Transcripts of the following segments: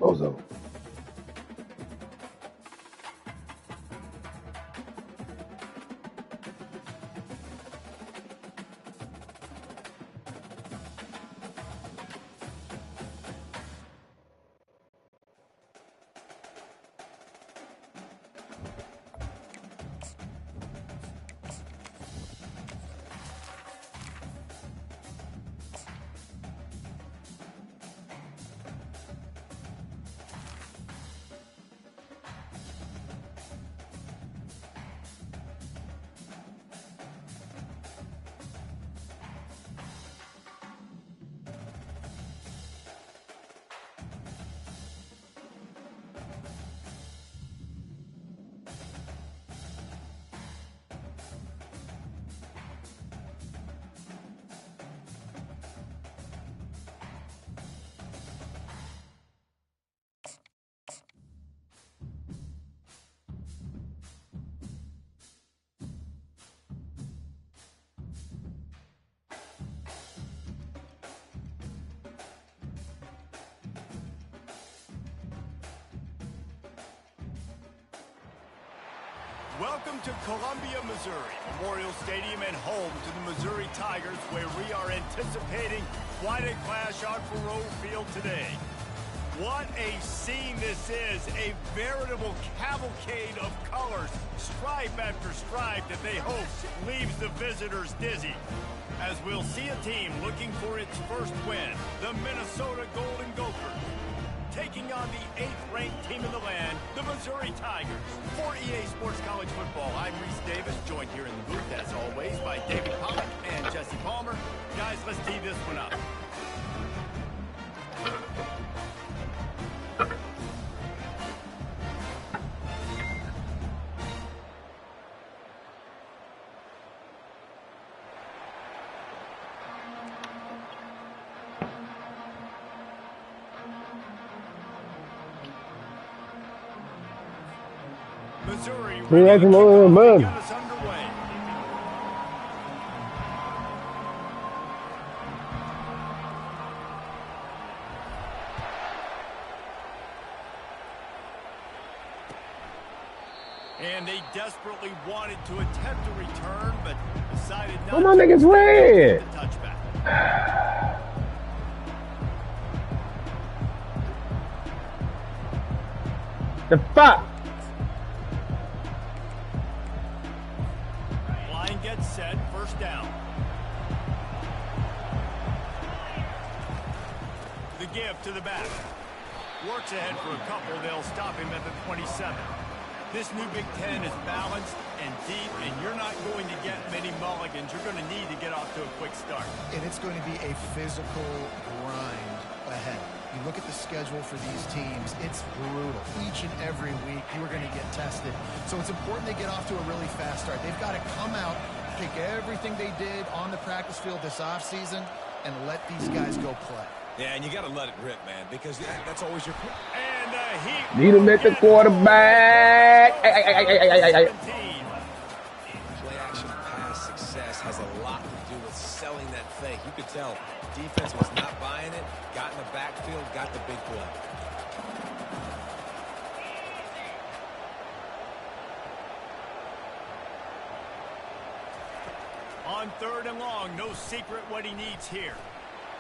Bozo. Welcome to Columbia, Missouri, Memorial Stadium and home to the Missouri Tigers, where we are anticipating quite a clash on Faroe Field today. What a scene this is, a veritable cavalcade of colors, stripe after stripe that they hope leaves the visitors dizzy. As we'll see a team looking for its first win, the Minnesota Golden Gophers, taking on the 8th-ranked team in the land, the Missouri Tigers. For EA Sports College Football, I'm Reese Davis, joined here in the booth, as always, by David Pollock and Jesse Palmer. Guys, let's tee this one up. Missouri ready to kick off and get us underway. And they desperately wanted to attempt a return, but decided not to. My nigga's red. The touchback. The fuck? Gets set, first down. The give to the back. Works ahead for a couple. They'll stop him at the 27. This new Big Ten is balanced and deep, and you're not going to get many mulligans. You're going to need to get off to a quick start. And it's going to be a physical grind ahead. You look at the schedule for these teams, it's brutal. Each and every week, you are going to get tested. So it's important they get off to a really fast start. They've got to come out, take everything they did on the practice field this offseason, and let these guys go play. Yeah, and you got to let it rip, man, because that's always your point. And he need him at the quarterback. Play action pass success has a lot to do with selling that fake. You could tell defense was not buying it, got in the backfield, got the big play. On 3rd and long, no secret what he needs here.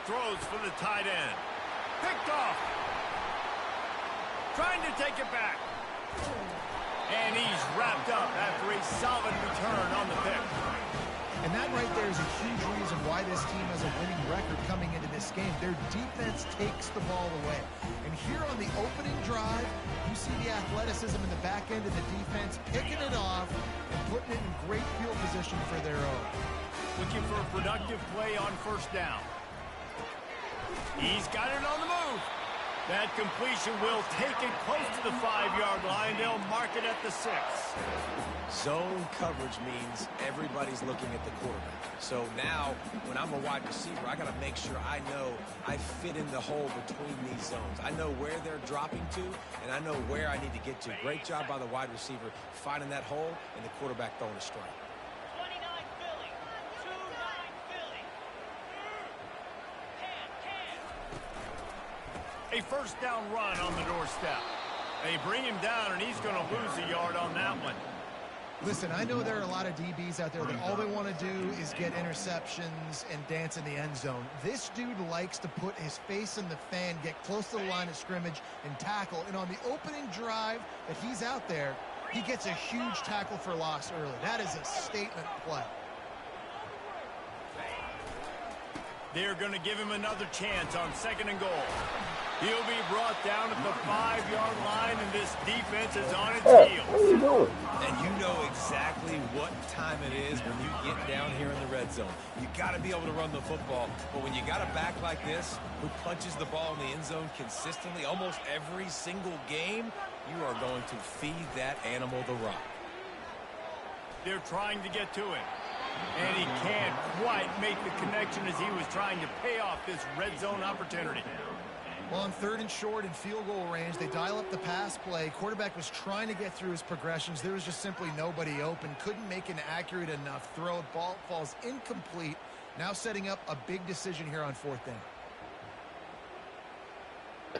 Throws for the tight end. Picked off. Trying to take it back. And he's wrapped up after a solid return on the pick. And that right there is a huge reason why this team has a winning record coming into this game. Their defense takes the ball away. And here on the opening drive, you see the athleticism in the back end of the defense, picking it off and putting it in great field position for their own. Looking for a productive play on first down. He's got it on the move. That completion will take it close to the 5-yard line. They'll mark it at the 6. Zone coverage means everybody's looking at the quarterback. So now, when I'm a wide receiver, I got to make sure I know I fit in the hole between these zones. I know where they're dropping to, and I know where I need to get to. Great job by the wide receiver finding that hole, and the quarterback throwing a strike. A first down run on the doorstep. They bring him down, and he's going to lose a yard on that one. Listen, I know there are a lot of DBs out there that all they want to do is get interceptions and dance in the end zone. This dude likes to put his face in the fan, get close to the line of scrimmage, and tackle. And on the opening drive that he's out there, he gets a huge tackle for loss early. That is a statement play. They're going to give him another chance on 2nd and goal. He'll be brought down at the 5-yard line, and this defense is on its heels. What are you doing? And you know exactly what time it is when you get down here in the red zone. You got to be able to run the football, but when you got a back like this who punches the ball in the end zone consistently almost every single game, you are going to feed that animal the rock. They're trying to get to him, and he can't quite make the connection as he was trying to pay off this red zone opportunity. Well, on 3rd and short and field goal range, they dial up the pass play. Quarterback was trying to get through his progressions. There was just simply nobody open. Couldn't make an accurate enough throw. Ball falls incomplete. Now setting up a big decision here on 4th down.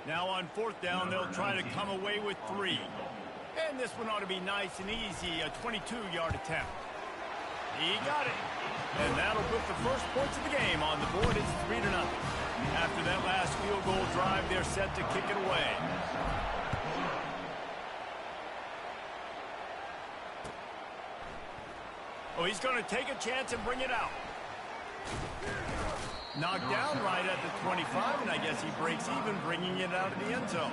Now on 4th down, they'll try to come away with 3. And this one ought to be nice and easy, a 22-yard attempt. He got it. And that'll put the first points of the game on the board. It's 3-0. After that last field goal drive, they're set to kick it away. Oh, he's going to take a chance and bring it out. Knocked down right at the 25, and I guess he breaks even, bringing it out of the end zone.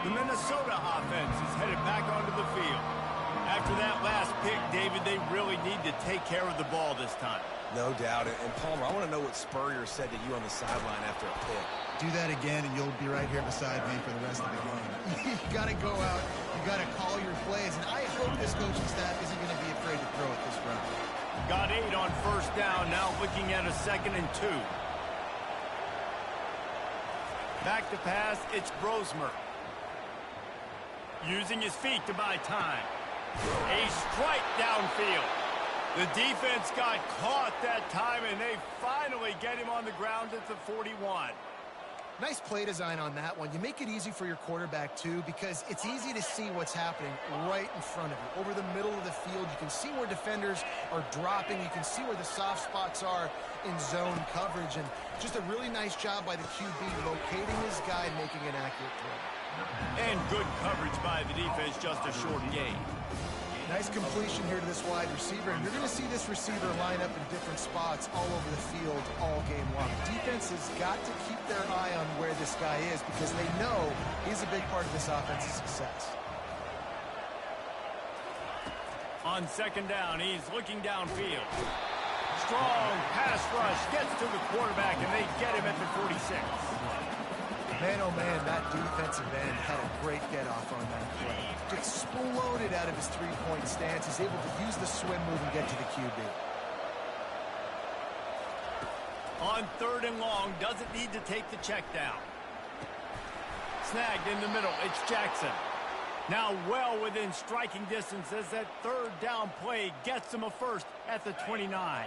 The Minnesota offense is headed back onto the field. After that last pick, David, they really need to take care of the ball this time. No doubt. And Palmer, I want to know what Spurrier said to you on the sideline after a pick. Do that again, and you'll be right here beside me for the rest of the game. You got to go out. You got to call your plays. And I hope this coaching staff isn't going to be afraid to throw it this round. Got 8 on 1st down. Now looking at a 2nd and 2. Back to pass. It's Brosmer. Using his feet to buy time. A strike downfield. The defense got caught that time, and they finally get him on the ground at the 41. Nice play design on that one. You make it easy for your quarterback, too, because it's easy to see what's happening right in front of you. Over the middle of the field, you can see where defenders are dropping. You can see where the soft spots are in zone coverage. And just a really nice job by the QB locating his guy and making an accurate throw. And good coverage by the defense, just a short gain. Nice completion here to this wide receiver, and you're going to see this receiver line up in different spots all over the field all game long. Defense has got to keep their eye on where this guy is because they know he's a big part of this offense's success. On 2nd down, he's looking downfield. Strong pass rush, gets to the quarterback, and they get him at the 46. Man, oh man, that defensive end had a great get-off on that play. Exploded out of his three-point stance. He's able to use the swim move and get to the QB. On 3rd and long, doesn't need to take the check down. Snagged in the middle, it's Jackson. Now well within striking distance as that 3rd down play gets him a first at the 29.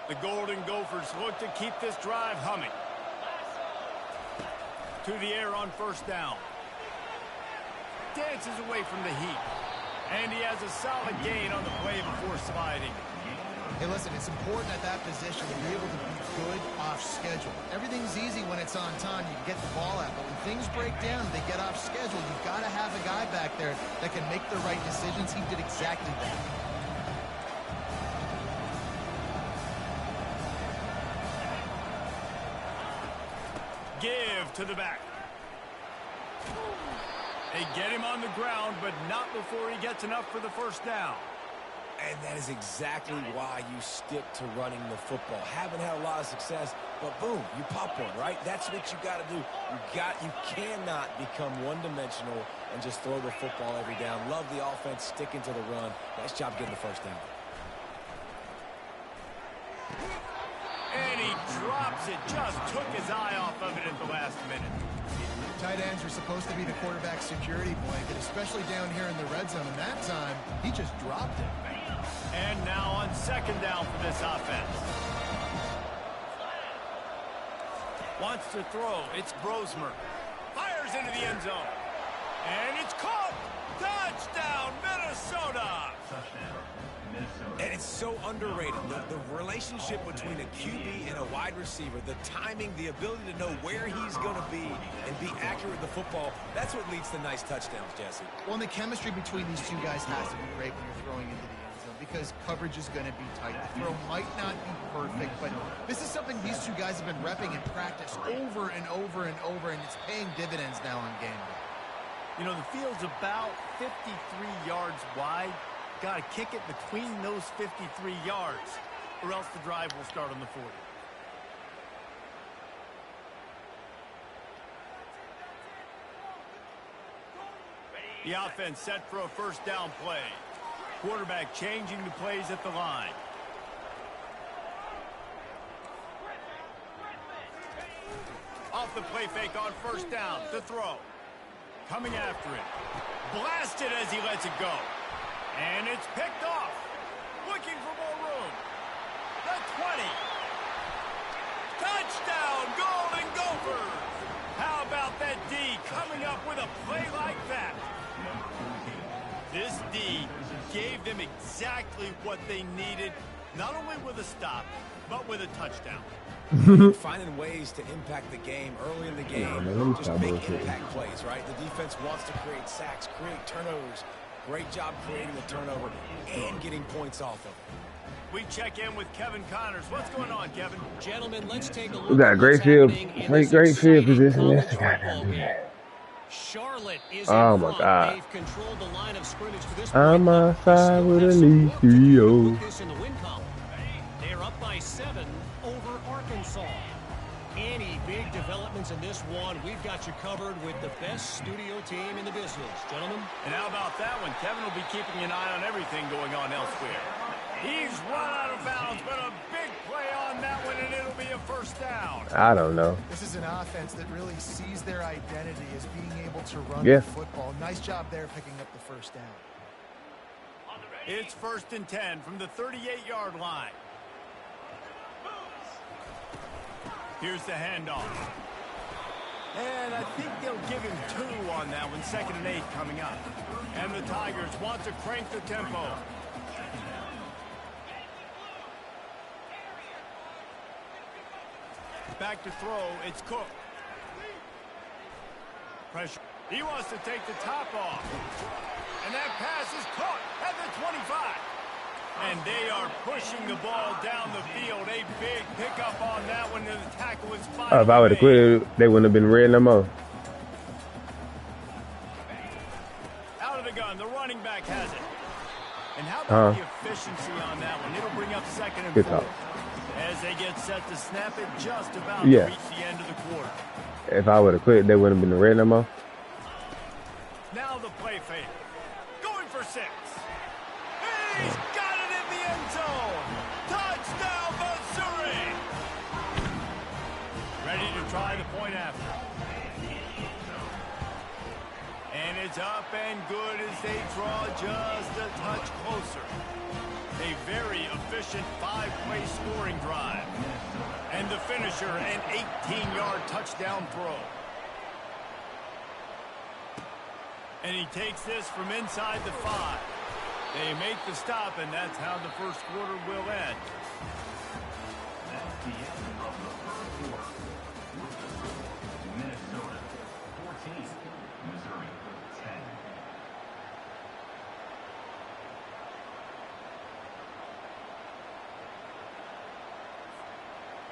The Golden Gophers look to keep this drive humming. To the air on 1st down. Dances away from the heat. And he has a solid gain on the play before sliding. Hey, listen, it's important at that position to be able to be good off schedule. Everything's easy when it's on time. You can get the ball out. But when things break down and they get off schedule, you've got to have a guy back there that can make the right decisions. He did exactly that. Give to the back. They get him on the ground, but not before he gets enough for the 1st down. And that is exactly why you stick to running the football. Haven't had a lot of success, but boom, you pop one, right? That's what you got to do. You cannot become one-dimensional and just throw the football every down. Love the offense sticking to the run. Nice job getting the 1st down. And he drops it. Just took his eye off of it at the last minute. Tight ends are supposed to be the quarterback's security blanket, especially down here in the red zone. And that time, he just dropped it. And now on second down for this offense. Wants to throw. It's Brosmer. Fires into the end zone. And it's caught. Touchdown, Minnesota. And it's so underrated. The relationship between a QB and a wide receiver, the timing, the ability to know where he's going to be and be accurate with the football, that's what leads to nice touchdowns, Jesse. Well, and the chemistry between these two guys has to be great when you're throwing into the end zone because coverage is going to be tight. The throw might not be perfect, but this is something these two guys have been repping in practice over and over and over, and it's paying dividends now on game day. You know, the field's about 53 yards wide. Got to kick it between those 53 yards, or else the drive will start on the 40. The offense set for a first down play. Quarterback changing the plays at the line. Off the play fake on first down. To throw. Coming after it. Blasted as he lets it go. And it's picked off. Looking for more room. The 20. Touchdown, Golden Gophers. How about that D coming up with a play like that? This D gave them exactly what they needed, not only with a stop, but with a touchdown. Finding ways to impact the game early in the game. Just make impact plays, right? The defense wants to create sacks, create turnovers. Great job creating a turnover and getting points off of it. We check in with Kevin Connors. What's going on, Kevin? Gentlemen, let's take a look. We got great field, great field position. That's Charlotte is oh my God! They've controlled the line of scrimmage to this I'm point. outside with an ECO. This in the win column. They're up by 7 over Arkansas. Any big developments in this one, we've got you covered with the best studio team in the business, gentlemen. And how about that one? Kevin will be keeping an eye on everything going on elsewhere. He's run out of bounds, but a big play on that one, and it'll be a first down. I don't know. This is an offense that really sees their identity as being able to run the football. Nice job there picking up the first down. It's 1st and 10 from the 38-yard line. Here's the handoff. And I think they'll give him 2 on that one. 2nd and 8 coming up. And the Tigers want to crank the tempo. Back to throw. It's Cook. Pressure. He wants to take the top off. And that pass is caught at the 25. And they are pushing the ball down the field. A big pickup on that one. The tackle is finally if I would have quit, they wouldn't have been red no more. Out of the gun. The running back has it. And how about the efficiency on that one? It'll bring up 2nd and 4. As they get set to snap it just about to reach the end of the quarter. If I would have quit, they wouldn't have been red no more. Now the play fake. Going for 6. He's got it in the end zone. Touchdown, Missouri. Ready to try the point after. And it's up and good as they draw just a touch closer. A very efficient 5-play scoring drive. And the finisher, an 18-yard touchdown throw. And he takes this from inside the 5. They make the stop, and that's how the first quarter will end. That's the end of the first quarter. Minnesota 14, Missouri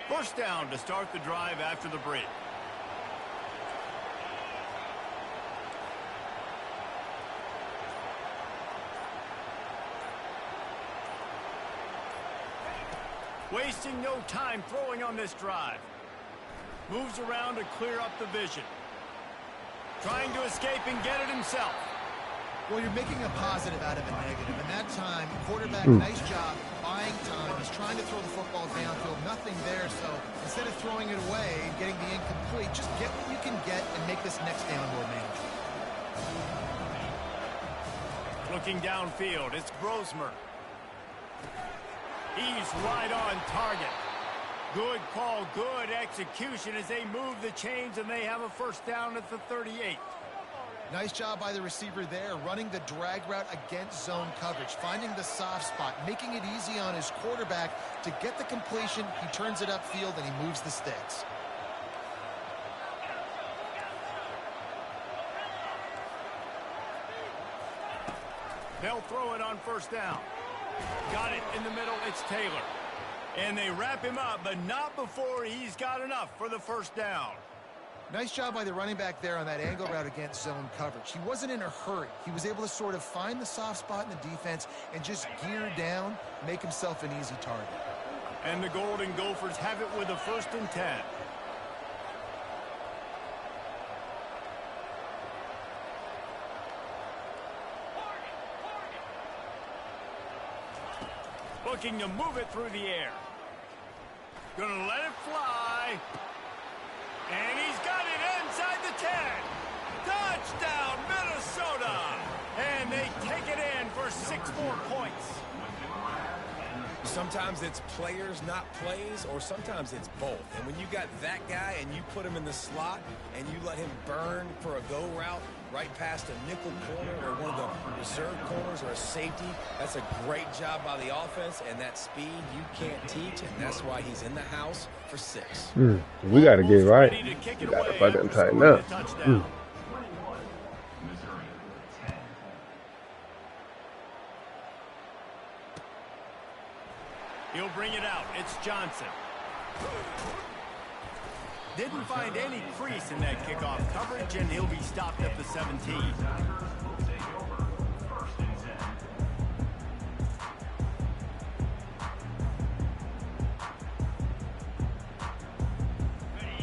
10. First down to start the drive after the break. Wasting no time throwing on this drive. Moves around to clear up the vision. Trying to escape and get it himself. Well, you're making a positive out of a negative. And that time, quarterback, nice job buying time. He's trying to throw the football downfield. Nothing there. So instead of throwing it away and getting the incomplete, just get what you can get and make this next down more manageable. Looking downfield, it's Brosmer. He's right on target. Good call, good execution as they move the chains, and they have a first down at the 38. Nice job by the receiver there, running the drag route against zone coverage, finding the soft spot, making it easy on his quarterback to get the completion. He turns it upfield, and he moves the sticks. They'll throw it on first down. Got it in the middle. It's Taylor. And they wrap him up, but not before he's got enough for the first down. Nice job by the running back there on that angle route against zone coverage. He wasn't in a hurry. He was able to sort of find the soft spot in the defense and just gear down, make himself an easy target. And the Golden Gophers have it with a 1st and 10. Looking to move it through the air. Gonna let it fly. And he's got it inside the 10. Touchdown, Minnesota. And they take it in for 6 more points. Sometimes it's players, not plays, or sometimes it's both. And when you got that guy and you put him in the slot and you let him burn for a go route right past a nickel corner or one of the reserve corners or a safety, that's a great job by the offense, and that speed you can't teach, and that's why he's in the house for 6. We got to get right. We got to fucking tighten up. He'll bring it out. It's Johnson. Didn't find any crease in that kickoff coverage, and he'll be stopped at the 17.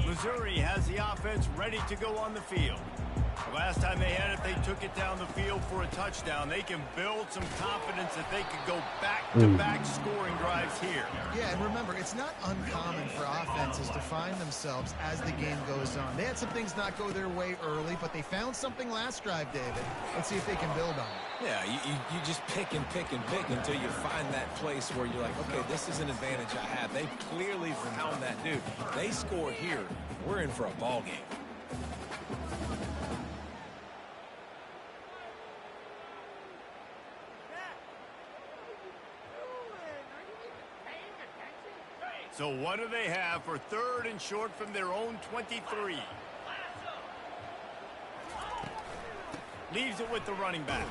Missouri has the offense ready to go on the field. Last time they had it, they took it down the field for a touchdown. They can build some confidence that they could go back-to-back scoring drives here. Yeah, and remember, it's not uncommon for offenses to find themselves as the game goes on. They had some things not go their way early, but they found something last drive, David. Let's see if they can build on it. Yeah, you just pick and pick and pick until you find that place where you're like, okay, this is an advantage I have. They clearly found that dude. They score here. We're in for a ball game. So what do they have for 3rd and short from their own 23? Leaves it with the running back.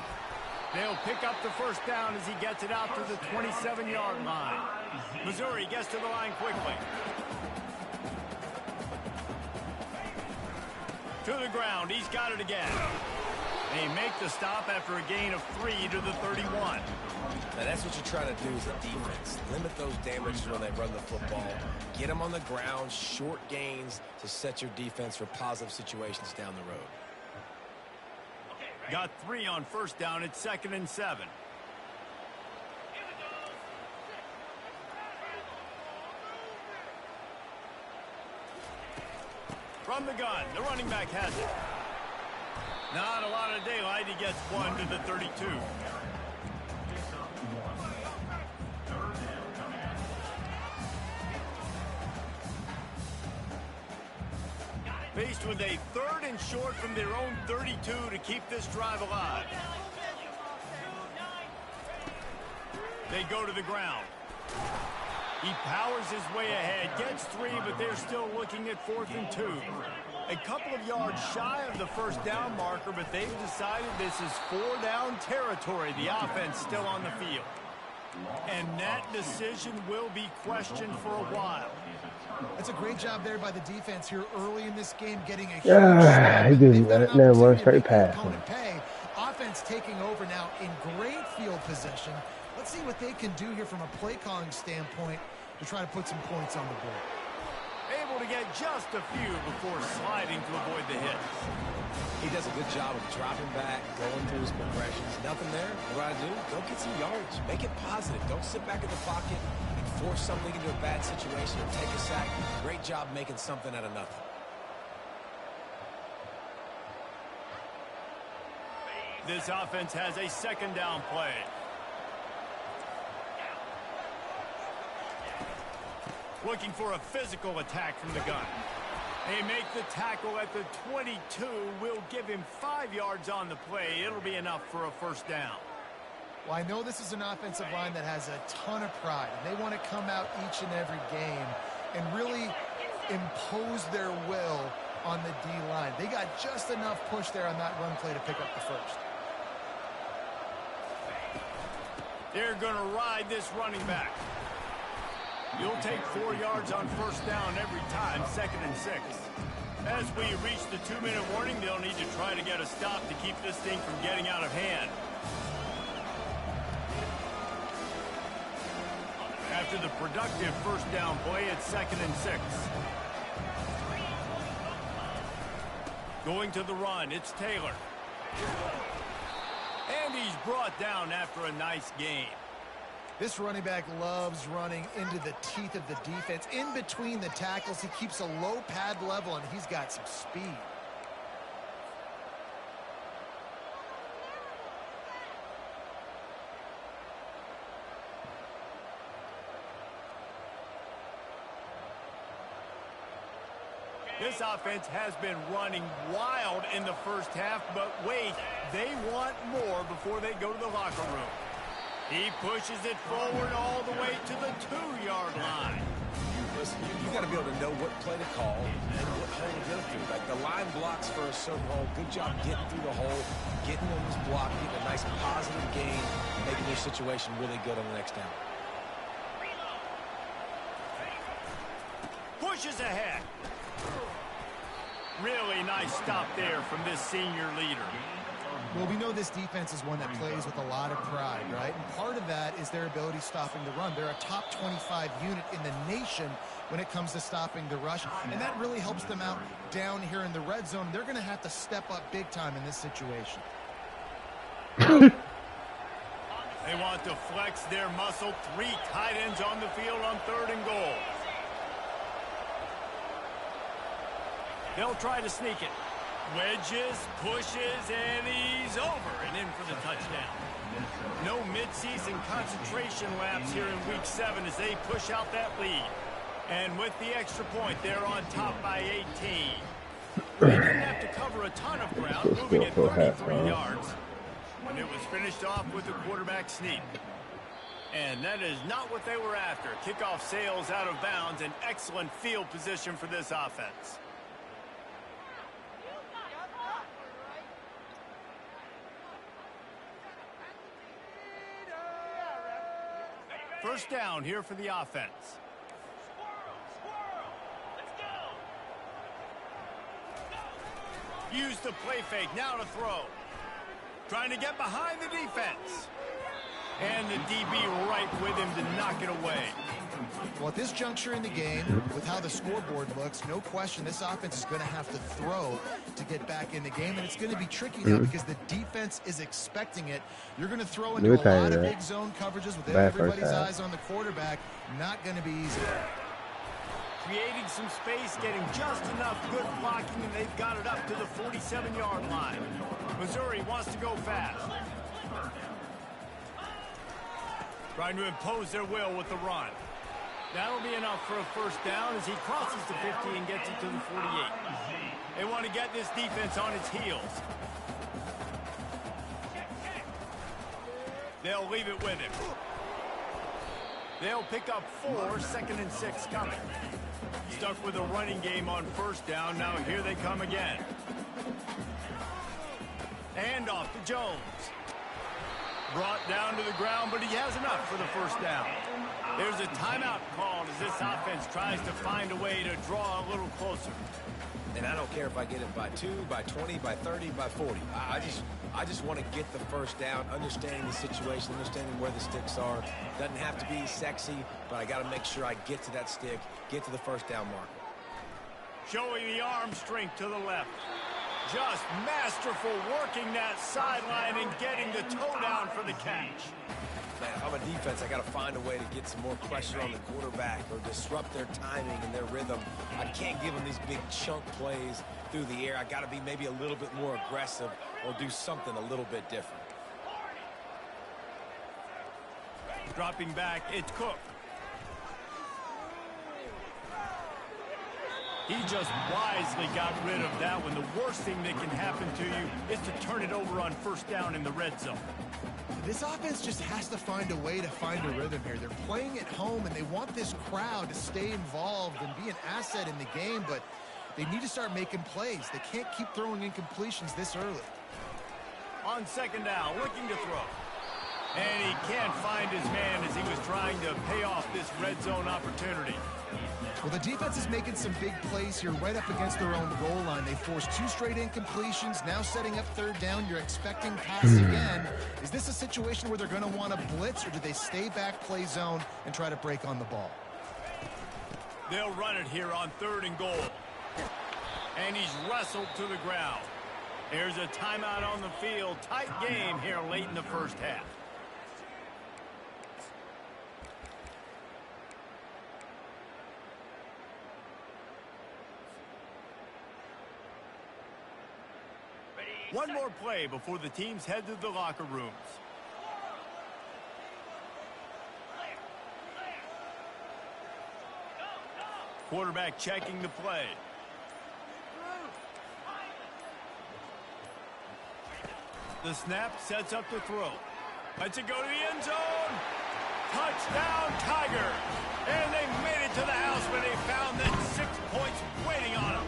They'll pick up the first down as he gets it out to the 27-yard line. Missouri gets to the line quickly. To the ground. He's got it again. They make the stop after a gain of 3 to the 31. Now that's what you try to do as a defense. Limit those damages when they run the football. Get them on the ground, short gains to set your defense for positive situations down the road. Got 3 on first down. It's 2nd and 7. From the gun, the running back has it. Not a lot of daylight. He gets 1 to the 32. Faced with a 3rd and short from their own 32 to keep this drive alive. They go to the ground. He powers his way ahead, gets 3, but they're still looking at 4th and 2. A couple of yards shy of the first down marker, but they've decided this is 4-down territory. The offense still on the field. And that decision will be questioned for a while. That's a great job there by the defense here early in this game, getting a huge He didn't let it run straight past him. Offense taking over now in great field position. Let's see what they can do here from a play calling standpoint to try to put some points on the board. Able to get just a few before sliding to avoid the hit. He does a good job of dropping back, going through his progressions. Nothing there. What do I do? Go get some yards. Make it positive. Don't sit back in the pocket and force something into a bad situation or take a sack. Great job making something out of nothing. This offense has a 2nd down play. Looking for a physical attack from the gun. They make the tackle at the 22. Will give him 5 yards on the play. It'll be enough for a first down. Well, I know this is an offensive line that has a ton of pride, and they want to come out each and every game and really impose their will on the D-line. They got just enough push there on that run play to pick up the first. They're going to ride this running back. You'll take 4 yards on first down every time, 2nd and 6. As we reach the 2-minute warning, they'll need to try to get a stop to keep this thing from getting out of hand. After the productive first down play, it's 2nd and 6. Going to the run, it's Taylor. And he's brought down after a nice gain. This running back loves running into the teeth of the defense. In between the tackles, he keeps a low pad level, and he's got some speed. This offense has been running wild in the first half, but wait, they want more before they go to the locker room. He pushes it forward all the way to the 2-yard line. Listen, you got to be able to know what play to call and what hole to go through. Like the line blocks for a certain hole. Good job getting through the hole, getting on this block, getting a nice positive gain, making your situation really good on the next down. Pushes ahead. Really nice stop there from this senior leader. Well, we know this defense is one that plays with a lot of pride, right? And part of that is their ability stopping the run. They're a top 25 unit in the nation when it comes to stopping the rush, and that really helps them out down here in the red zone. They're going to have to step up big time in this situation. They want to flex their muscle. 3 tight ends on the field on 3rd and goal. They'll try to sneak it. Wedges, pushes, and he's over and in for the touchdown. No midseason concentration laps here in Week 7 as they push out that lead. And with the extra point, they're on top by 18. They didn't have to cover a ton of ground, moving at 33 yards. And it was finished off with a quarterback sneak. And that is not what they were after. Kickoff sails out of bounds, and excellent field position for this offense. First down here for the offense. Use the play fake, now to throw. Trying to get behind the defense. And the DB right with him to knock it away. Well, at this juncture in the game, with how the scoreboard looks, no question this offense is going to have to throw to get back in the game, and it's going to be tricky now because the defense is expecting it. You're going to throw into a lot of big zone coverages with everybody's eyes on the quarterback. Not going to be easy. Creating some space, getting just enough good blocking, and they've got it up to the 47-yard line. Missouri wants to go fast. Trying to impose their will with the run. That'll be enough for a first down as he crosses the 50 and gets it to the 48. They want to get this defense on its heels. They'll leave it with him. They'll pick up 4, 2nd and 6 coming. Stuck with a running game on first down. Now here they come again. Hand off to Jones. Brought down to the ground, but he has enough for the first down. There's a timeout called as this offense tries to find a way to draw a little closer. And I don't care if I get it by 2, by 20, by 30, by 40. I just want to get the first down, understanding the situation, understanding where the sticks are. Doesn't have to be sexy, but I got to make sure I get to that stick, get to the first down marker. Showing the arm strength to the left. Just masterful working that sideline and getting the toe down for the catch. Man, if I'm a defense, I got to find a way to get some more pressure on the quarterback or disrupt their timing and their rhythm. I can't give them these big chunk plays through the air. I got to be maybe a little bit more aggressive or do something a little bit different. Dropping back, it's Cook. He just wisely got rid of that one. The worst thing that can happen to you is to turn it over on first down in the red zone. This offense just has to find a way to find a rhythm here. They're playing at home, and they want this crowd to stay involved and be an asset in the game, but they need to start making plays. They can't keep throwing incompletions this early. On second down, looking to throw. And he can't find his man as he was trying to pay off this red zone opportunity. Well, the defense is making some big plays here right up against their own goal line. They forced 2 straight incompletions, now setting up third down. You're expecting pass again. Is this a situation where they're going to want to blitz, or do they stay back, play zone, and try to break on the ball? They'll run it here on 3rd and goal. And he's wrestled to the ground. There's a timeout on the field. Tight game here late in the first half. One more play before the teams head to the locker rooms. Quarterback checking the play. The snap sets up the throw. Lets it go to the end zone. Touchdown, Tiger. And they made it to the house when they found that 6 points waiting on them.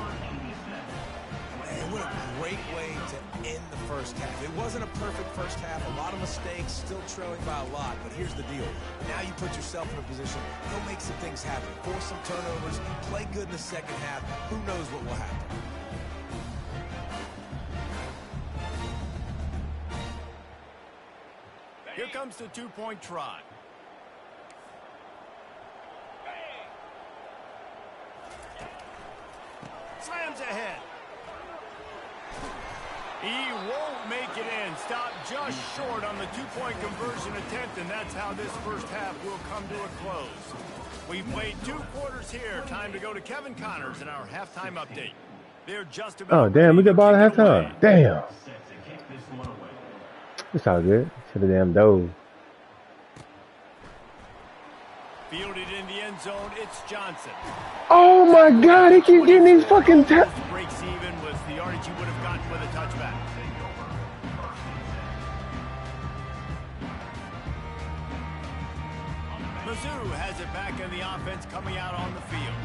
Man, what a great way to end the first half. It wasn't a perfect first half. A lot of mistakes, still trailing by a lot. But here's the deal. Now you put yourself in a position. Go make some things happen. Force some turnovers. Play good in the second half. Who knows what will happen? Here comes the 2-point try. Slams ahead. He won't make it in. Stopped just short on the 2-point conversion attempt, and that's how this first half will come to a close. We've played 2 quarters here. Time to go to Kevin Connors in our halftime update. They're just about. Oh, damn, we got ball at halftime. Damn. It's all good. Should have damn dove. Fielded in the end zone, it's Johnson. Oh my God, he keep getting these fucking breaks even with the yardage he would have gotten with a touchback. Mizzou has it back in the offense coming out on the field.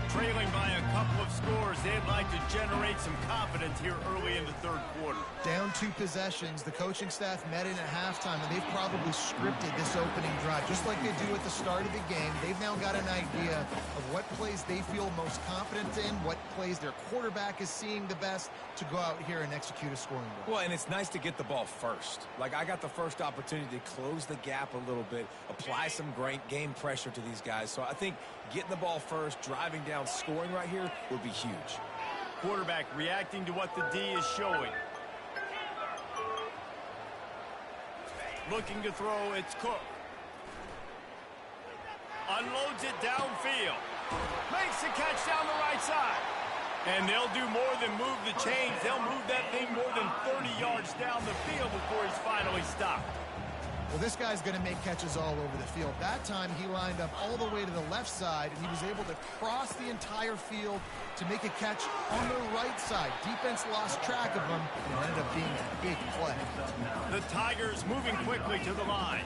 Trailing by a couple of scores, they'd like to generate some confidence here early in the 3rd quarter. Down 2 possessions, the coaching staff met in at halftime, and they've probably scripted this opening drive. Just like they do at the start of the game, they've now got an idea of what plays they feel most confident in, what plays their quarterback is seeing the best to go out here and execute a scoring drive. Well, and it's nice to get the ball first. Like, I got the first opportunity to close the gap a little bit, apply some great game pressure to these guys. So I think getting the ball first, driving down, scoring right here would be huge. Quarterback reacting to what the D is showing. Looking to throw, it's Cook. Unloads it downfield. Makes the catch down the right side. And they'll do more than move the chains. They'll move that thing more than 30 yards down the field before he's finally stopped. Well, this guy's going to make catches all over the field. That time he lined up all the way to the left side, and he was able to cross the entire field to make a catch on the right side. Defense lost track of him, and it ended up being a big play. The Tigers moving quickly to the line.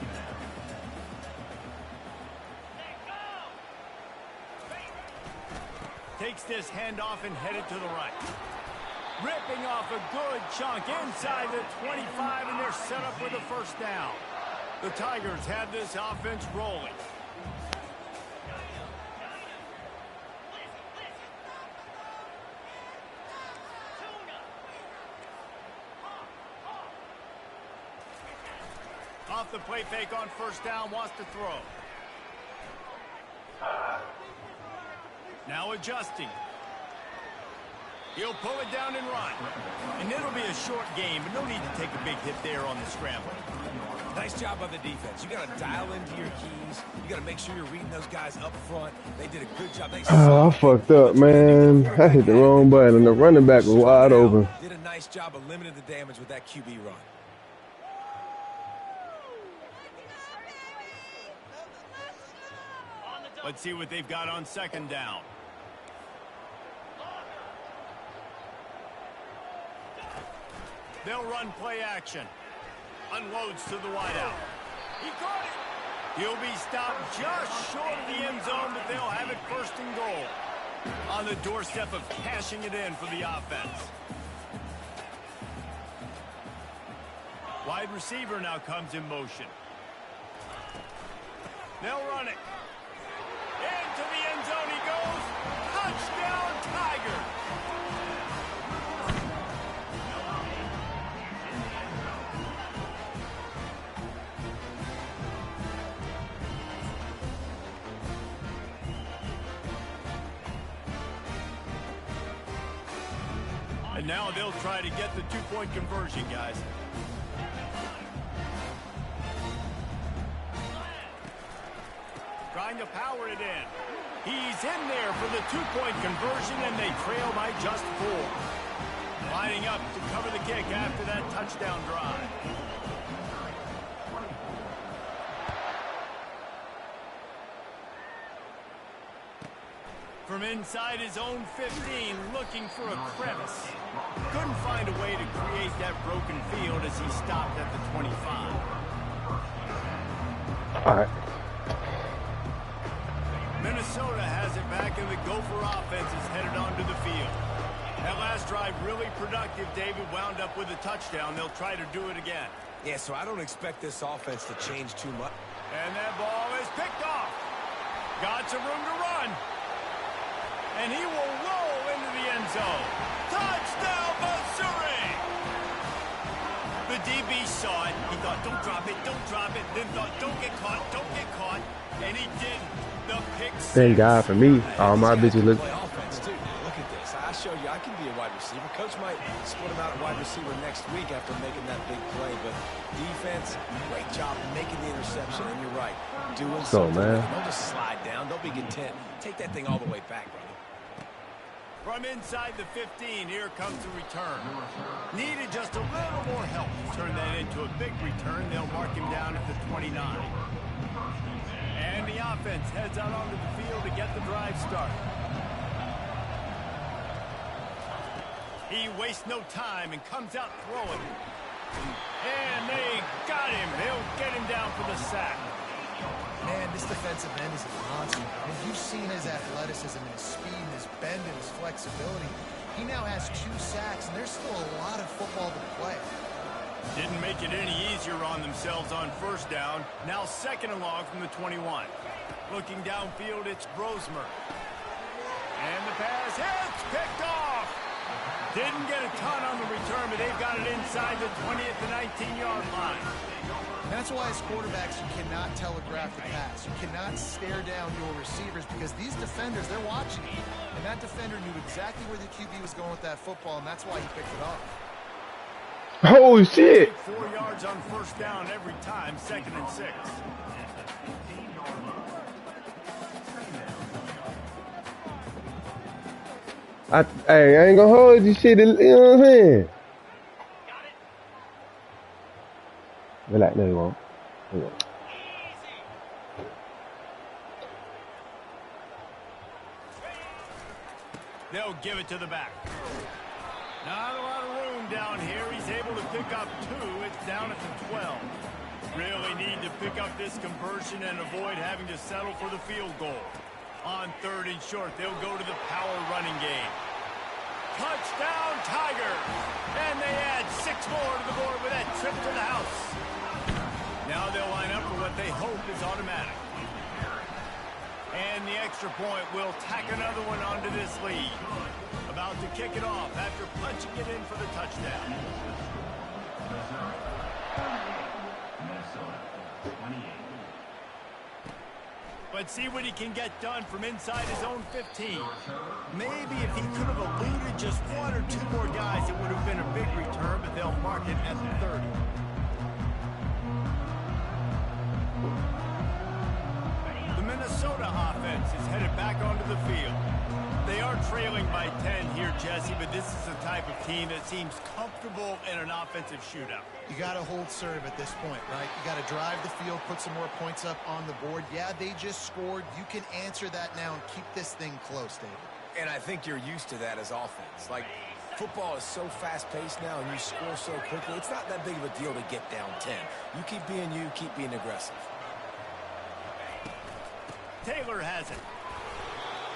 Takes this handoff and headed to the right. Ripping off a good chunk inside the 25, and they're set up with a first down. The Tigers have this offense rolling. Off the play fake on first down, wants to throw. Now adjusting. He'll pull it down and run. And it'll be a short game, but no need to take a big hit there on the scramble. Nice job by the defense. You got to dial into your keys. You got to make sure you're reading those guys up front. They did a good job. Oh, I fucked up, man. I hit the wrong button, and the running back was wide open. Did a nice job of limiting the damage with that QB run. Let's see what they've got on second down. They'll run play action. Unloads to the wideout. He caught it. He'll be stopped just short of the end zone, but they'll have it first and goal. On the doorstep of cashing it in for the offense. Wide receiver now comes in motion. They'll run it. Into the end zone he goes. Touchdown, Tigers. And now they'll try to get the two-point conversion, guys. Trying to power it in. He's in there for the two-point conversion, and they trail by just 4. Lining up to cover the kick after that touchdown drive. From inside his own 15, looking for a crevice. Couldn't find a way to create that broken field as he stopped at the 25. All right. Minnesota has it back, and the Gopher offense is headed onto the field. That last drive really productive. David wound up with a touchdown. They'll try to do it again. Yeah, so I don't expect this offense to change too much. And that ball is picked off. Got some room to run. And he will roll into the end zone. Touchdown, Missouri! The DB saw it. He thought, don't drop it, don't drop it. Then thought, don't get caught, don't get caught. And he did. The pick six. Thank God for me. All my bitches look. Play offense too. Look at this. I show you I can be a wide receiver. Coach might split him out at wide receiver next week after making that big play. But defense, great job making the interception. And you're right, doing something. Man. Don't just slide down. Don't be content. Take that thing all the way back, brother. From inside the 15, here comes the return. Needed just a little more help to turn that into a big return. They'll mark him down at the 29. And the offense heads out onto the field to get the drive started. He wastes no time and comes out throwing. And they got him. They'll get him down for the sack. Man, this defensive end is a monster. I mean, you've seen his athleticism and his speed and his bend and his flexibility. He now has 2 sacks, and there's still a lot of football to play. Didn't make it any easier on themselves on first down. Now second and long from the 21. Looking downfield, it's Brosmer. And the pass hits, picked off. Didn't get a ton on the return, but they've got it inside the 20 at the 19-yard line. That's why as quarterbacks, you cannot telegraph the pass. You cannot stare down your receivers because these defenders, they're watching you. And that defender knew exactly where the QB was going with that football, and that's why he picked it off. Holy shit! 4 yards on first down every time, 2nd and 6. Hey, I ain't gonna hold you shit, you know what I'm saying? Relax, no you won't. No, you won't. They'll give it to the back. Not a lot of room down here. He's able to pick up 2. It's down at the 12. Really need to pick up this conversion and avoid having to settle for the field goal. On 3rd and short, they'll go to the power running game. Touchdown, Tigers! And they add 6 more to the board with that trip to the house. Now they'll line up for what they hope is automatic. And the extra point will tack another one onto this lead. About to kick it off after punching it in for the touchdown. Minnesota, 28. But see what he can get done from inside his own 15. Maybe if he could have eluded just 1 or 2 more guys, it would have been a big return, but they'll mark it at the 30. The Minnesota offense is headed back onto the field. They are trailing by 10 here, Jesse, but this is the type of team that seems comfortable in an offensive shootout. You got to hold serve at this point, right? You got to drive the field, put some more points up on the board. Yeah, they just scored. You can answer that now and keep this thing close, David. And I think you're used to that as offense. Like, Football is so fast-paced now, and you score so quickly, it's not that big of a deal to get down 10. You keep being you, keep being aggressive. Taylor has it.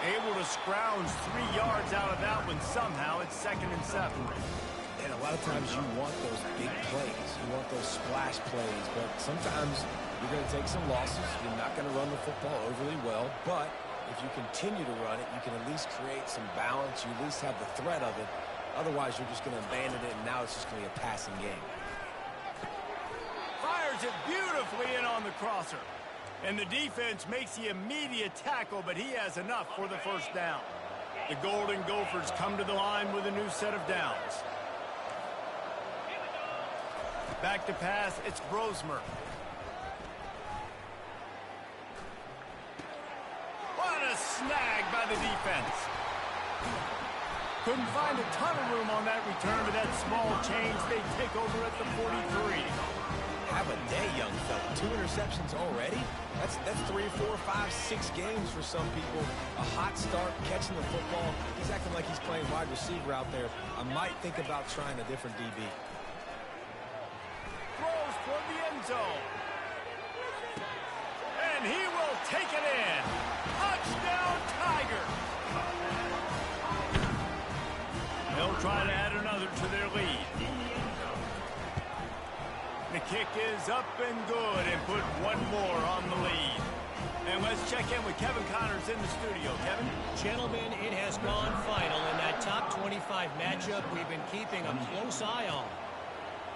Able to scrounge 3 yards out of that one somehow. It's 2nd and 7. And a lot of times you want those big plays. You want those splash plays. But sometimes you're going to take some losses. You're not going to run the football overly well. But if you continue to run it, you can at least create some balance. You at least have the threat of it. Otherwise, you're just going to abandon it, and now it's just going to be a passing game. Fires it beautifully in on the crosser. And the defense makes the immediate tackle, but he has enough for the first down. The Golden Gophers come to the line with a new set of downs. Back to pass, it's Brosmer. What a snag by the defense. Couldn't find a ton of room on that return, but that small change, they take over at the 43. Have a day, young fella. 2 interceptions already? That's 3, 4, 5, 6 games for some people. A hot start, catching the football. He's acting like he's playing wide receiver out there. I might think about trying a different DB. Throws toward the end zone. And he will take it in. Touchdown, Tiger. They'll try to add another to their lead. The kick is up and good and put one more on the lead. And let's check in with Kevin Connors in the studio. Kevin? Gentlemen, it has gone final in that top 25 matchup we've been keeping a close eye on.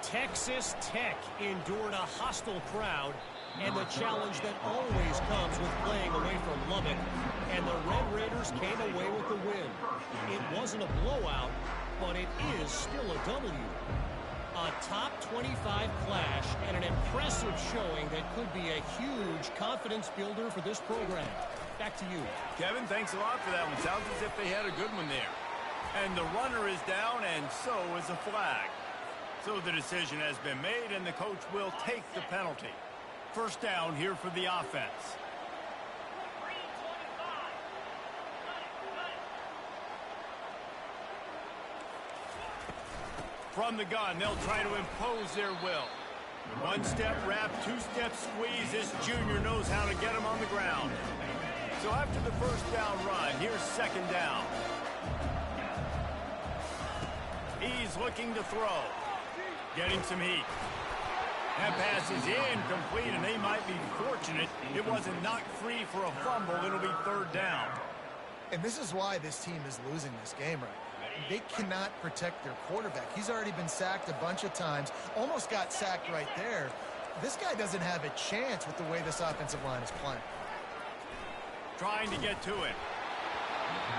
Texas Tech endured a hostile crowd and the challenge that always comes with playing away from Lubbock. And the Red Raiders came away with the win. It wasn't a blowout, but it is still a W. A top 25 clash and an impressive showing that could be a huge confidence builder for this program. Back to you. Kevin, thanks a lot for that one. Sounds as if they had a good one there. And the runner is down, and so is a flag. So the decision has been made, and the coach will take the penalty. First down here for the offense. From the gun, they'll try to impose their will. 1-step wrap, 2-step squeeze. This junior knows how to get him on the ground. So after the first down run, here's 2nd down. He's looking to throw. Getting some heat. That pass is incomplete, and they might be fortunate it wasn't knocked free for a fumble. It'll be 3rd down. And this is why this team is losing this game right now. They cannot protect their quarterback. He's already been sacked a bunch of times. Almost got sacked right there. This guy doesn't have a chance with the way this offensive line is playing. Trying to get to it.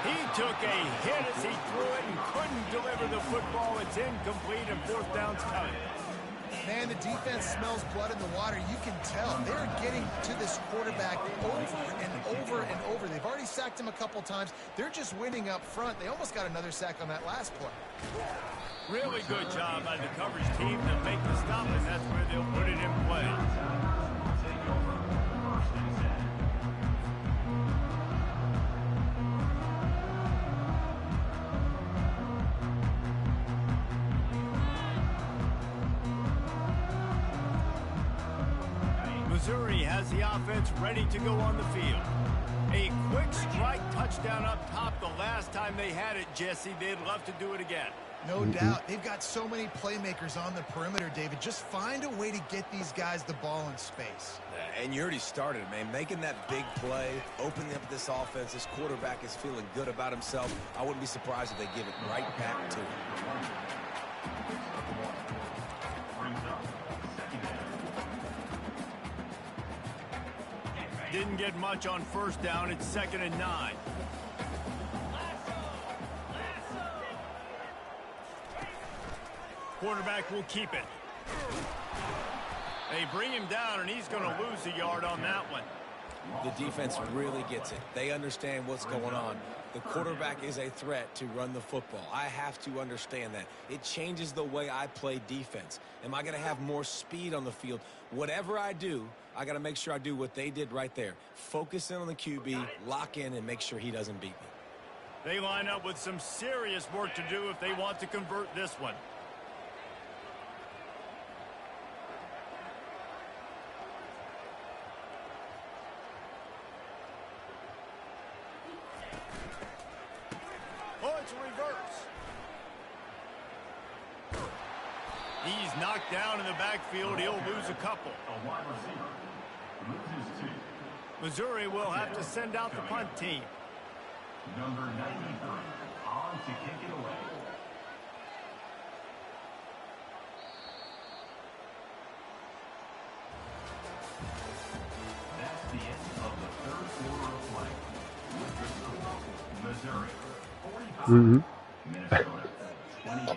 He took a hit as he threw it and couldn't deliver the football. It's incomplete, and 4th down's coming. Man, the defense smells blood in the water. You can tell. They're getting to this quarterback over and over and over. They've already sacked him a couple times. They're just winning up front. They almost got another sack on that last play. Really good job by the coverage team to make the stop, and that's where they'll put it in play. Missouri has the offense ready to go on the field. A quick strike touchdown up top the last time they had it, Jesse. They'd love to do it again. No doubt. They've got so many playmakers on the perimeter, David. Just find a way to get these guys the ball in space. And you already started, man. Making that big play, opening up this offense. This quarterback is feeling good about himself. I wouldn't be surprised if they give it right back to him. Didn't get much on first down. It's 2nd and 9. Quarterback will keep it. They bring him down, and he's going to lose a yard on that one. The defense really gets it. They understand what's going on. The quarterback is a threat to run the football. I have to understand that. It changes the way I play defense. Am I going to have more speed on the field? Whatever I do, I got to make sure I do what they did right there. Focus in on the QB, lock in, and make sure he doesn't beat me. They line up with some serious work to do if they want to convert this one. Oh, it's a reverse. He's knocked down in the backfield. He'll lose a couple. A wide receiver loses 2. Missouri will have to send out the punt team. Number 93 on to kick it away. That's the end of the third quarter of play. With the score, Missouri 45, Minnesota 28.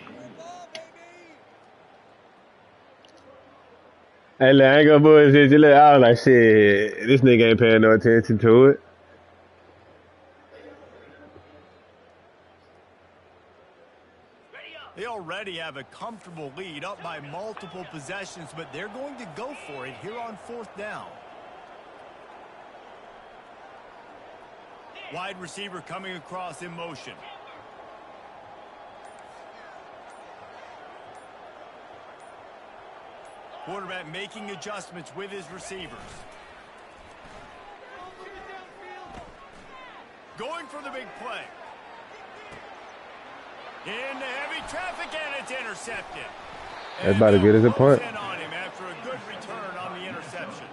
Hey, look, I ain't gonna bullshit you. Look, I was like, shit, this nigga ain't paying no attention to it. They already have a comfortable lead up by multiple possessions, but they're going to go for it here on 4th down. Wide receiver coming across in motion. Quarterback making adjustments with his receivers. Going for the big play. Into heavy traffic, and it's intercepted. That's about as good as a punt. On him after a good return on the interception.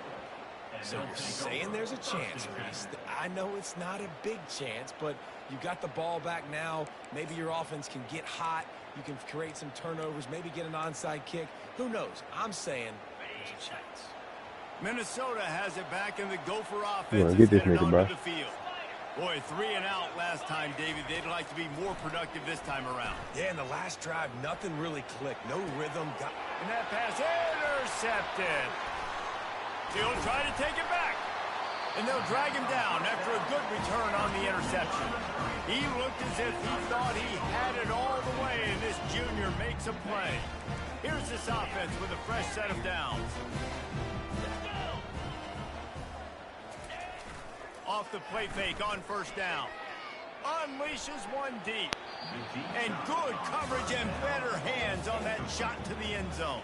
So you're saying there's a chance, Reese. I know it's not a big chance, but you got the ball back now. Maybe your offense can get hot. You can create some turnovers, maybe get an onside kick. Who knows? I'm saying there's a chance. Minnesota has it back in the Gopher offense. Get this nigga, bro. The field. Boy, 3 and out last time, David. They'd like to be more productive this time around. Yeah, in the last drive, nothing really clicked. No rhythm. And that pass intercepted. He'll try to take it back. And they'll drag him down after a good return on the interception. He looked as if he thought he had it all the way, and this junior makes a play. Here's this offense with a fresh set of downs. Off the play fake on 1st down. Unleashes one deep. And good coverage and better hands on that shot to the end zone.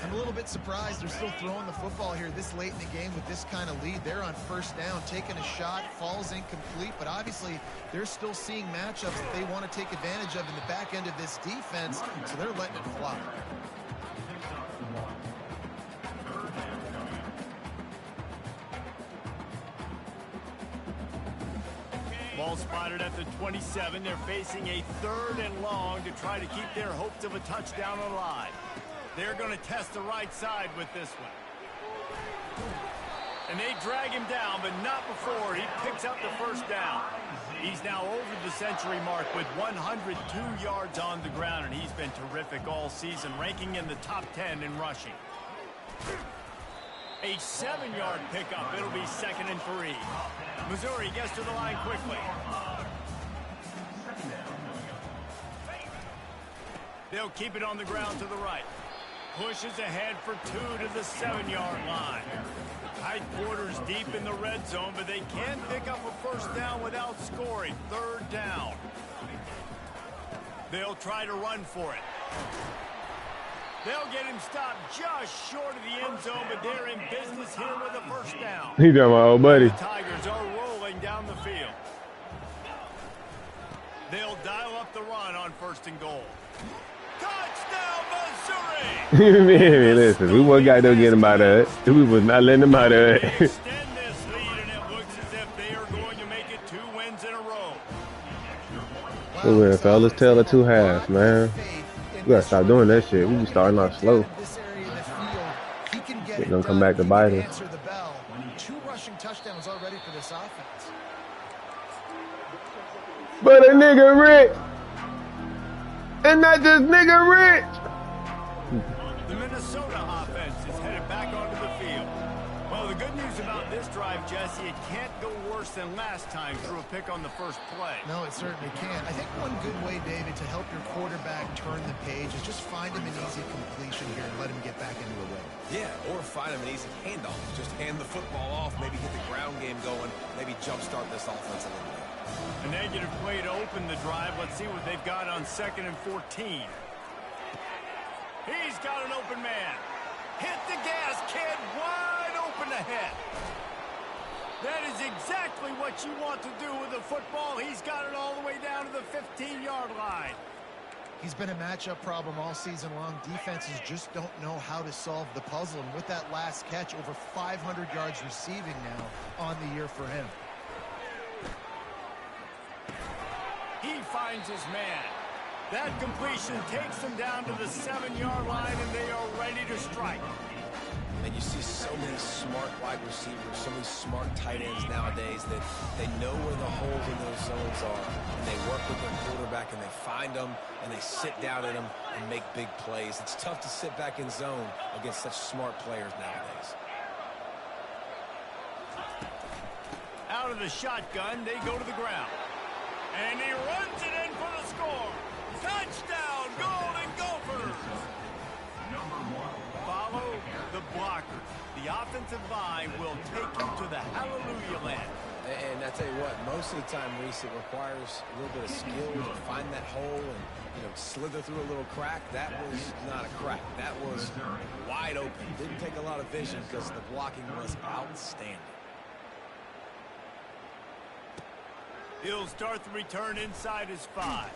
I'm a little bit surprised they're still throwing the football here this late in the game with this kind of lead. They're on 1st down, taking a shot, falls incomplete, but obviously they're still seeing matchups that they want to take advantage of in the back end of this defense, so they're letting it fly. Ball spotted at the 27. They're facing a 3rd and long to try to keep their hopes of a touchdown alive. They're going to test the right side with this one. And they drag him down, but not before he picks up the 1st down. He's now over the century mark with 102 yards on the ground, and he's been terrific all season, ranking in the top 10 in rushing. A 7-yard pickup. It'll be 2nd and 3. Missouri gets to the line quickly. They'll keep it on the ground to the right. Pushes ahead for 2 to the 7-yard line. Tight quarters deep in the red zone, but they can't pick up a 1st down without scoring. 3rd down. They'll try to run for it. They'll get him stopped just short of the end zone, but they're in business here with a 1st down. He done my old buddy. The Tigers are rolling down the field. They'll dial up the run on 1st and goal. Touchdown, Missouri! Man, listen, we wasn't got to get him out of it. We was not letting him out of it. They extend this lead, and it looks as if they are going to make it 2 wins in a row. Well, fellas, tell of 2 halves, man. We gotta stop doing that shit. We be starting off slow. It don't come back to bite us. 2 rushing touchdowns already for this offense. But a nigga rich. And not just nigga rich. The Minnesota offense is headed back onto the field. Well, the good news about this drive, Jesse, it can't go worse than last time through a pick on the 1st play. No, it certainly can't. I think one good way, David, to help your quarterback turn the page is just find him an easy completion here and let him get back into a rhythm. Yeah, or find him an easy handoff. Just hand the football off, maybe get the ground game going, maybe jumpstart this offense a little bit. A negative play to open the drive. Let's see what they've got on 2nd and 14. He's got an open man. Hit the gas, kid. Wide open ahead. That is exactly what you want to do with the football. He's got it all the way down to the 15-yard line. He's been a matchup problem all season long. Defenses just don't know how to solve the puzzle. And with that last catch, over 500 yards receiving now on the year for him. He finds his man. That completion takes them down to the 7-yard line, and they are ready to strike. And you see so many smart wide receivers, so many smart tight ends nowadays that they know where the holes in those zones are. And they work with their quarterback, and they find them, and they sit down at them and make big plays. It's tough to sit back in zone against such smart players nowadays. Out of the shotgun, they go to the ground. And he runs it in for the score. Touchdown, Golden Gophers! Follow the blocker. The offensive line will take you to the hallelujah land. And I tell you what, most of the time, Reese, it requires a little bit of skill to find that hole and, slither through a little crack. That was not a crack. That was wide open. Didn't take a lot of vision because the blocking was outstanding. He'll start the return inside his 5.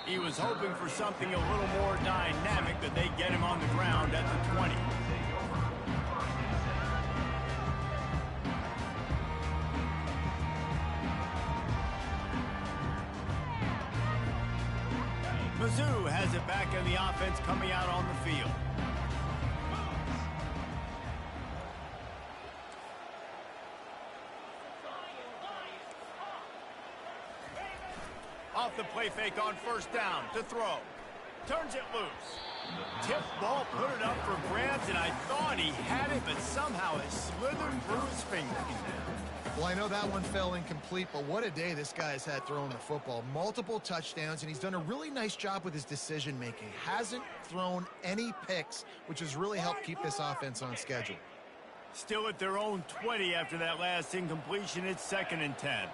He was hoping for something a little more dynamic, but they get him on the ground at the 20. Mizzou has it back in the offense coming out on the field. Off the play fake on 1st down to throw. Turns it loose. Tip ball, put it up for grabs, and I thought he had it, but somehow it slithered through his fingers. Well, I know that one fell incomplete, but what a day this guy's had throwing the football. Multiple touchdowns, and he's done a really nice job with his decision-making. Hasn't thrown any picks, which has really helped keep this offense on schedule. Still at their own 20 after that last incompletion. It's 2nd and 10.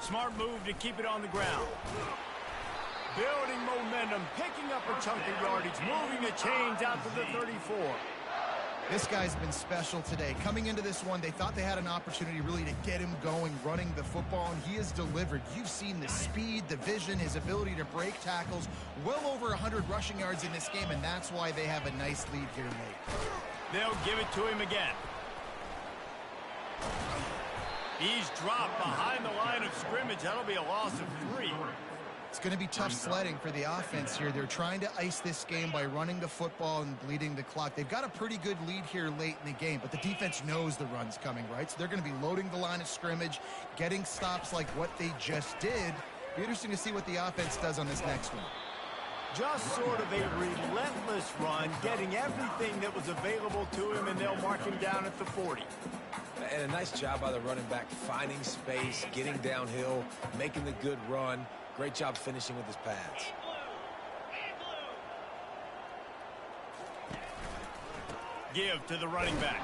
Smart move to keep it on the ground. Building momentum, picking up a chunk of yardage, moving the chains out to the 34. This guy's been special today. Coming into this one, they thought they had an opportunity really to get him going, running the football, and he has delivered. You've seen the speed, the vision, his ability to break tackles, well over 100 rushing yards in this game, and that's why they have a nice lead here late. They'll give it to him again. He's dropped behind the line of scrimmage. That'll be a loss of 3. It's going to be tough sledding for the offense here. They're trying to ice this game by running the football and bleeding the clock. They've got a pretty good lead here late in the game, but the defense knows the run's coming, right? So they're going to be loading the line of scrimmage, getting stops like what they just did. Be interesting to see what the offense does on this next one. Just sort of a relentless run, getting everything that was available to him, and they'll mark him down at the 40. And a nice job by the running back, finding space, getting downhill, making the good run. Great job finishing with his pads. Give to the running back.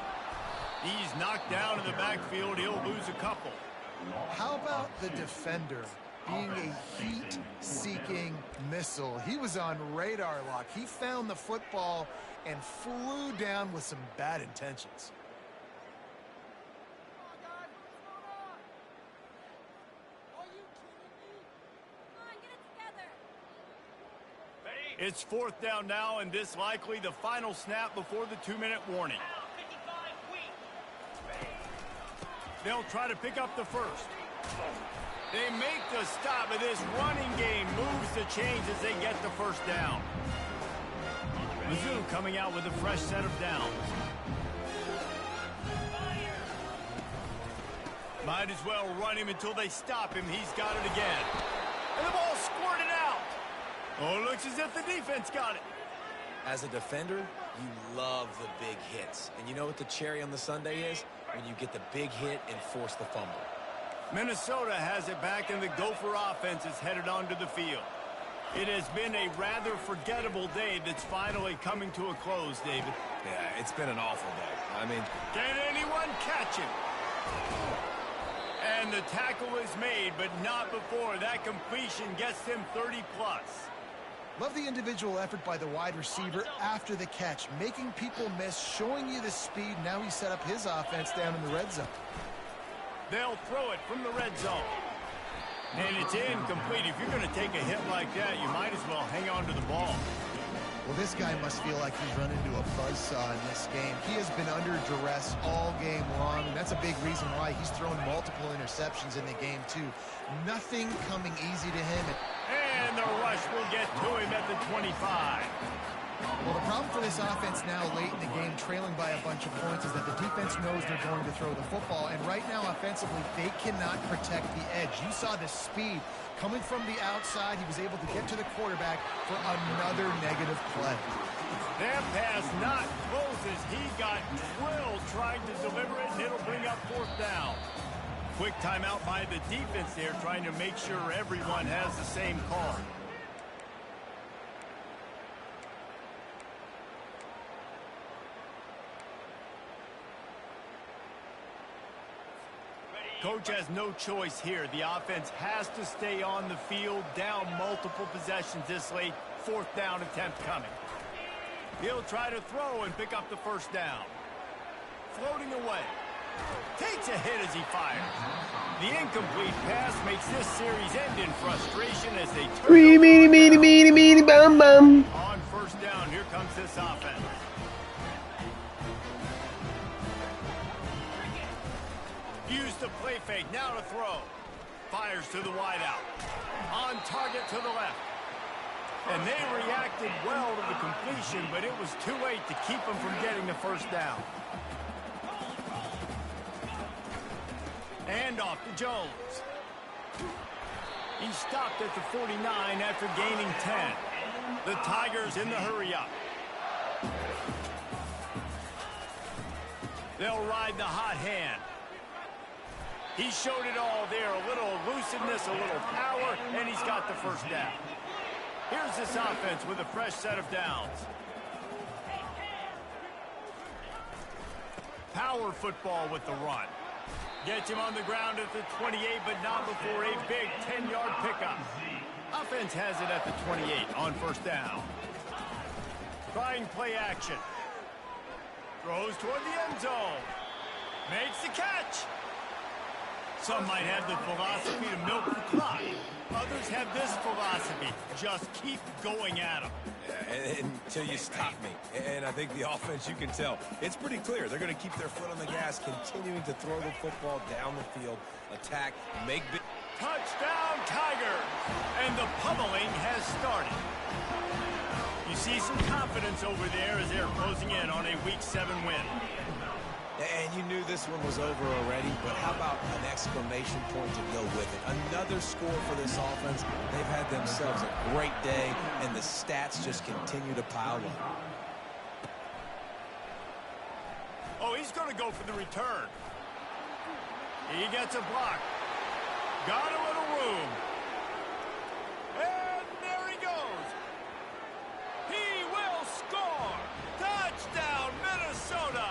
He's knocked down in the backfield. He'll lose a couple. How about the defender being a heat-seeking missile? He was on radar lock. He found the football and flew down with some bad intentions. It's 4th down now, and this likely the final snap before the 2-minute warning. They'll try to pick up the first. They make the stop, but this running game moves the chains as they get the 1st down. Mizzou coming out with a fresh set of downs. Might as well run him until they stop him. He's got it again. And the ball squirted out. Oh, it looks as if the defense got it. As a defender, you love the big hits. And you know what the cherry on the sundae is? When you get the big hit and force the fumble. Minnesota has it back, and the Gopher offense is headed onto the field. It has been a rather forgettable day that's finally coming to a close, David. Yeah, it's been an awful day. I mean, can anyone catch him? And the tackle is made, but not before that completion gets him 30+. Love the individual effort by the wide receiver after the catch, making people miss, showing you the speed. Now he set up his offense down in the red zone. They'll throw it from the red zone. And it's incomplete. If you're going to take a hit like that, you might as well hang on to the ball. Well, this guy must feel like he's run into a buzzsaw in this game. He has been under duress all game long, and that's a big reason why he's thrown multiple interceptions in the game, too. Nothing coming easy to him. And the rush will get to him at the 25. Well, the problem for this offense now late in the game, trailing by a bunch of points, is that the defense knows they're going to throw the football. And right now, offensively, they cannot protect the edge. You saw the speed coming from the outside. He was able to get to the quarterback for another negative play. That pass not close as he got drilled trying to deliver it, and it'll bring up 4th down. Quick timeout by the defense there, trying to make sure everyone has the same call. Coach has no choice here. The offense has to stay on the field, down multiple possessions this late. 4th down attempt coming. He'll try to throw and pick up the 1st down. Floating away. Takes a hit as he fires. The incomplete pass makes this series end in frustration as they turn on 1st down. Here comes this offense. Use the play fake, now to throw. Fires to the wideout. On target to the left. And they reacted well to the completion, but it was too late to keep them from getting the 1st down. And off to Jones. He stopped at the 49 after gaining 10. The Tigers in the hurry-up. They'll ride the hot hand. He showed it all there, a little elusiveness, a little power, and he's got the 1st down. Here's this offense with a fresh set of downs. Power football with the run. Gets him on the ground at the 28, but not before a big 10-yard pickup. Offense has it at the 28 on 1st down. Trying play action. Throws toward the end zone. Makes the catch. Some might have the philosophy to milk the clock. Others have this philosophy. Just keep going at them. Yeah, until you stop me. And I think the offense, you can tell, it's pretty clear. They're going to keep their foot on the gas, continuing to throw the football down the field, attack, make big... Touchdown, Tigers! And the pummeling has started. You see some confidence over there as they're closing in on a Week 7 win. And you knew this one was over already, but how about an exclamation point to go with it? Another score for this offense. They've had themselves a great day, and the stats just continue to pile up. Oh, he's going to go for the return. He gets a block. Got a little room. And there he goes. He will score. Touchdown, Minnesota.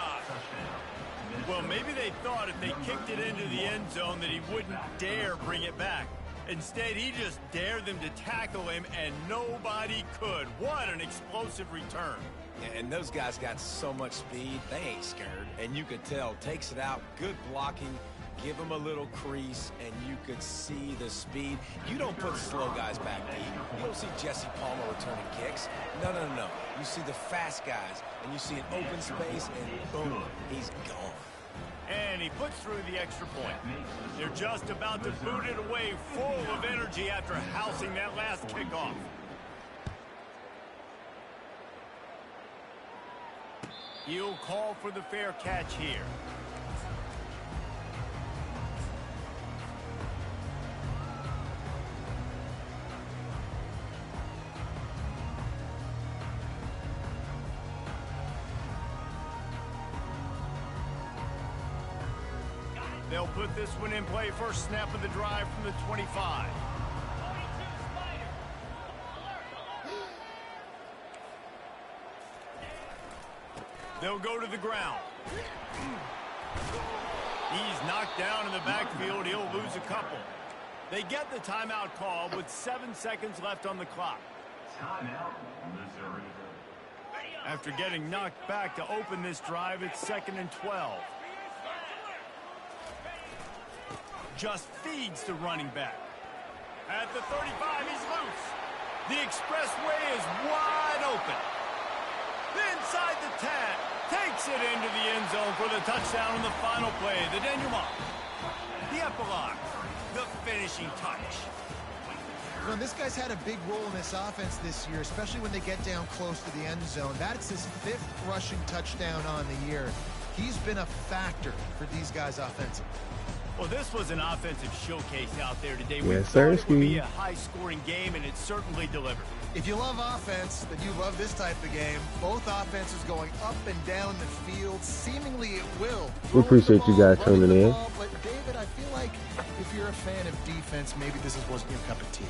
Well, maybe they thought if they kicked it into the end zone that he wouldn't dare bring it back. Instead, he just dared them to tackle him, and nobody could. What an explosive return. And those guys got so much speed, they ain't scared. And you could tell, takes it out, good blocking, give him a little crease, and you could see the speed. You don't put slow guys back deep. You don't see Jesse Palmer returning kicks. No, no, no. You see the fast guys, and you see an open space, and boom, he's gone. And he puts through the extra point. They're just about to boot it away, full of energy after housing that last kickoff. He'll call for the fair catch here. They'll put this one in play. First snap of the drive from the 25. They'll go to the ground. He's knocked down in the backfield. He'll lose a couple. They get the timeout call with 7 seconds left on the clock. Timeout, Missouri. After getting knocked back to open this drive, it's 2nd and 12. Just feeds the running back. At the 35, he's loose. The expressway is wide open. Inside the 10, takes it into the end zone for the touchdown on the final play. The denouement, the epilogue, the finishing touch. Well, this guy's had a big role in this offense this year, especially when they get down close to the end zone. That's his 5th rushing touchdown on the year. He's been a factor for these guys offensively. Well, this was an offensive showcase out there today. Yes, We sir, thought it would be Ski. a high-scoring game, and it certainly delivered. If you love offense, then you love this type of game. Both offenses going up and down the field, seemingly at will. We appreciate you guys Throwing the tuning in. ball, but David, I feel like if you're a fan of defense, maybe this wasn't your cup of tea.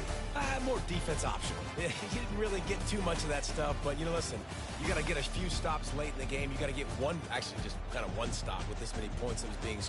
More defense optional. You didn't really get too much of that stuff, but, you know, listen, you got to get a few stops late in the game. You got to get one, actually just kind of one stop with this many points that was being